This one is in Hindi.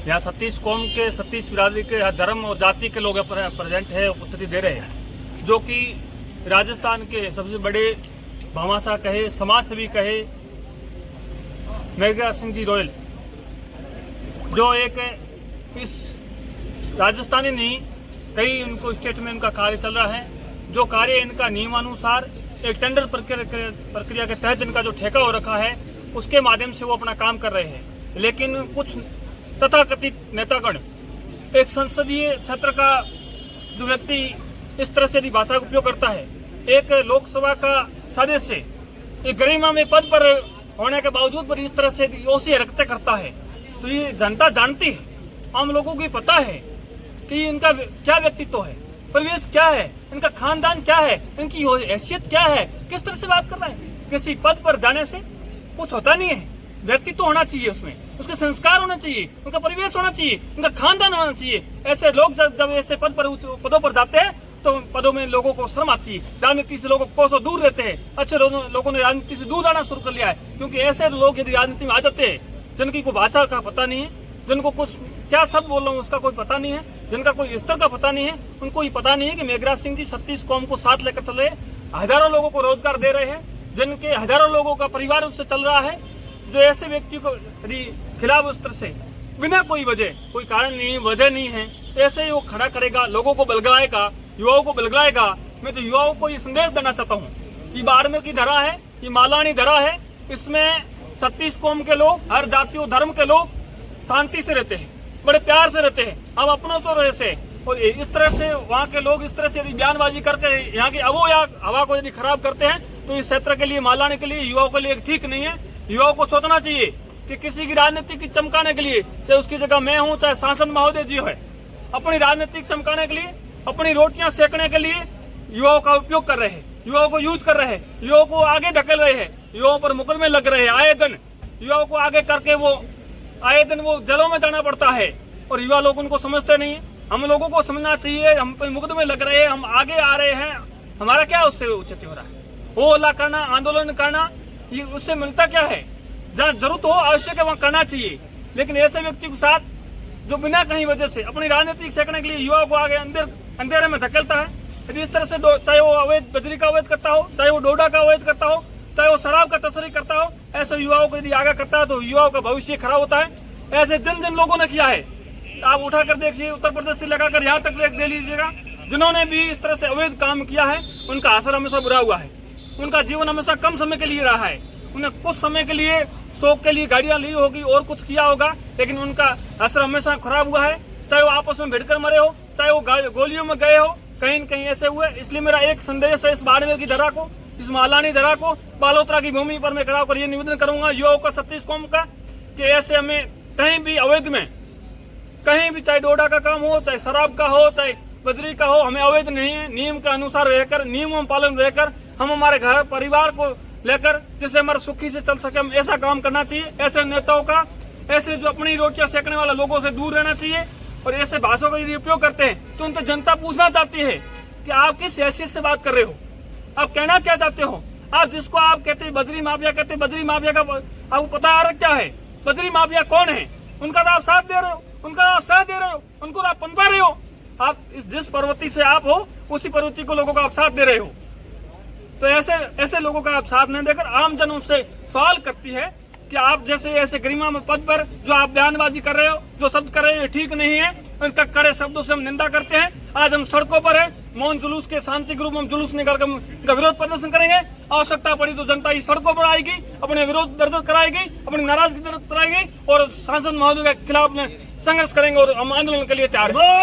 यहाँ 36 कौम के 36 बिरादरी के धर्म और जाति के लोग प्रेजेंट है, उपस्थिति दे रहे हैं, जो कि राजस्थान के सबसे बड़े भामाशाह कहे, समाज सेवी कहे मेघराज सिंह जी रोयल, जो एक इस राजस्थानी नहीं कई इनको स्टेट में इनका कार्य चल रहा है, जो कार्य इनका नियमानुसार एक टेंडर प्रक्रिया के तहत इनका जो ठेका हो रखा है उसके माध्यम से वो अपना काम कर रहे हैं। लेकिन कुछ तथाकथित नेतागण एक संसदीय क्षेत्र का जो व्यक्ति इस तरह से भाषा का उपयोग करता है, एक लोकसभा का सदस्य एक गरिमा में पद पर होने के बावजूद पर इस तरह से ओसी हरकतें करता है, तो ये जनता जानती है, आम लोगों को पता है कि इनका क्या व्यक्तित्व है, परिवेश क्या है, इनका खानदान क्या है, इनकी हैसियत क्या है, किस तरह से बात कर रहे हैं। किसी पद पर जाने से कुछ होता नहीं है, व्यक्तित्व होना चाहिए, उसमें उसके संस्कार होना चाहिए, उनका परिवेश होना चाहिए, उनका खानदान होना चाहिए। ऐसे लोग जब ऐसे पदों पर जाते हैं तो पदों में लोगों को शर्म आती है, राजनीति से लोगों कोसों दूर रहते हैं। अच्छे लोगों ने राजनीति से दूर आना शुरू कर लिया है, क्योंकि ऐसे लोग यदि राजनीति में आ जाते हैं जिनकी कोई भाषा का पता नहीं है, जिनको कुछ क्या शब्द बोल रहा हूँ उसका कोई पता नहीं है, जिनका कोई स्तर का पता नहीं है, उनको ये पता नहीं है कि मेघराज सिंह जी 36 कौम को साथ लेकर चल रहे हैं, हजारों लोगों को रोजगार दे रहे हैं, जिनके हजारों लोगों का परिवार उनसे चल रहा है। जो ऐसे व्यक्ति को यदि खिलाफ उस तरह से बिना कोई वजह, कोई कारण नहीं, वजह नहीं है, ऐसे ही वो खड़ा करेगा, लोगों को बलगलाएगा, युवाओं को बलगलाएगा। मैं तो युवाओं को ये संदेश देना चाहता हूँ कि बाड़मेर की धरा है, ये मालानी धरा है, इसमें 36 कौम के लोग, हर जाति और धर्म के लोग शांति से रहते हैं, बड़े प्यार से रहते हैं, हम अपनों से रहते हैं। और इस तरह से वहाँ के लोग इस तरह से यदि बयानबाजी करके यहाँ की अबो या हवा को यदि खराब करते हैं तो इस क्षेत्र के लिए, मालानी के लिए, युवाओं के लिए ठीक नहीं है। युवाओं को सोचना चाहिए कि किसी की राजनीति की चमकाने के लिए, चाहे उसकी जगह मैं हूँ, चाहे सांसद महोदय जी है, अपनी राजनीति चमकाने के लिए, अपनी रोटियां सेकने के लिए युवाओं का उपयोग कर रहे हैं, युवाओं को यूज कर रहे हैं, युवाओं को आगे ढकेल रहे हैं, युवाओं पर मुकदमे लग रहे हैं आए दिन, युवाओं को आगे करके वो आए दिन वो जेलों में जाना पड़ता है और युवा लोग उनको समझते नहीं है। हम लोगों को समझना चाहिए, हम पे मुकदमे लग रहे हैं, हम आगे आ रहे हैं, हमारा क्या उससे उचित हो रहा है? हो हल्ला करना, आंदोलन करना, ये उससे मिलता क्या है? जहाँ जरूरत हो, आवश्यक है, वहाँ करना चाहिए। लेकिन ऐसे व्यक्ति के साथ जो बिना कहीं वजह से अपनी राजनीति सेकने के लिए युवाओं को आगे अंधेरे में धकेलता है, यदि इस तरह से चाहे वो अवैध बजरी का अवैध करता हो, चाहे वो डोडा का अवैध करता हो, चाहे वो शराब का तस्करी करता हो, ऐसे युवाओं को यदि आगे करता है तो युवाओं का भविष्य खराब होता है। ऐसे जिन लोगों ने किया है, आप उठाकर देखिए, उत्तर प्रदेश से लगाकर यहाँ तक दे लीजिएगा, जिन्होंने भी इस तरह से अवैध काम किया है, उनका असर हमेशा बुरा हुआ है, उनका जीवन हमेशा कम समय के लिए रहा है। उन्हें कुछ समय के लिए शौक के लिए गाड़ियां ली होगी और कुछ किया होगा, लेकिन उनका असर हमेशा खराब हुआ है। चाहे वो आपस में भिड़कर मरे हो, चाहे वो गोलियों में गए हो, कहीं न कहीं ऐसे हुए। इसलिए मेरा एक संदेश है इस बाड़मेर की धरा को, इस मालानी धरा को, बालोतरा की भूमि पर मैं खड़ा होकर ये निवेदन करूंगा युवाओं का 36 कौम का, कि ऐसे हमें कहीं भी अवैध में, कहीं भी, चाहे डोडा का काम हो, चाहे शराब का हो, चाहे बजरी का हो, हमें अवैध नहीं है, नियम के अनुसार रहकर, नियमों पालन रहकर हम हमारे घर परिवार को लेकर जिससे हमारा सुखी से चल सके, हम ऐसा काम करना चाहिए। ऐसे नेताओं का, ऐसे जो अपनी रोटियां सेकने वाले लोगों से दूर रहना चाहिए। और ऐसे भाषाओं का यदि उपयोग करते हैं तो उनसे जनता पूछना चाहती है कि आप किस हैसियत से बात कर रहे हो, आप कहना क्या चाहते हो। आप जिसको आप कहते हैं बजरी माफिया कहते हैं, बजरी माफिया का आपको पता आ रहा क्या है? बजरी माफिया कौन है? उनका तो आप साथ दे रहे हो, उनका आप साथ दे रहे हो, उनको तो आप पनपा रहे हो। आप जिस प्रवृत्ति से आप हो उसी प्रवृत्ति को लोगों का आप साथ दे रहे हो। तो ऐसे लोगों का आप साथ नहीं देकर आम जन उनसे सवाल करती है कि आप जैसे ऐसे गरिमा में पद पर जो आप बयानबाजी कर रहे हो, जो शब्द कर रहे हो, ये ठीक नहीं है। इसका कड़े शब्दों से हम निंदा करते हैं। आज हम सड़कों पर है, मौन जुलूस के शांति ग्रुप में हम जुलूस निकाल कर इनका विरोध प्रदर्शन करेंगे। आवश्यकता पड़ी तो जनता इस सड़कों पर आएगी, अपने विरोध दर्ज कराएगी, अपनी नाराजगी दर्ज कराएगी और सांसद महोदय के खिलाफ संघर्ष करेंगे और हम आंदोलन के लिए तैयार हैं।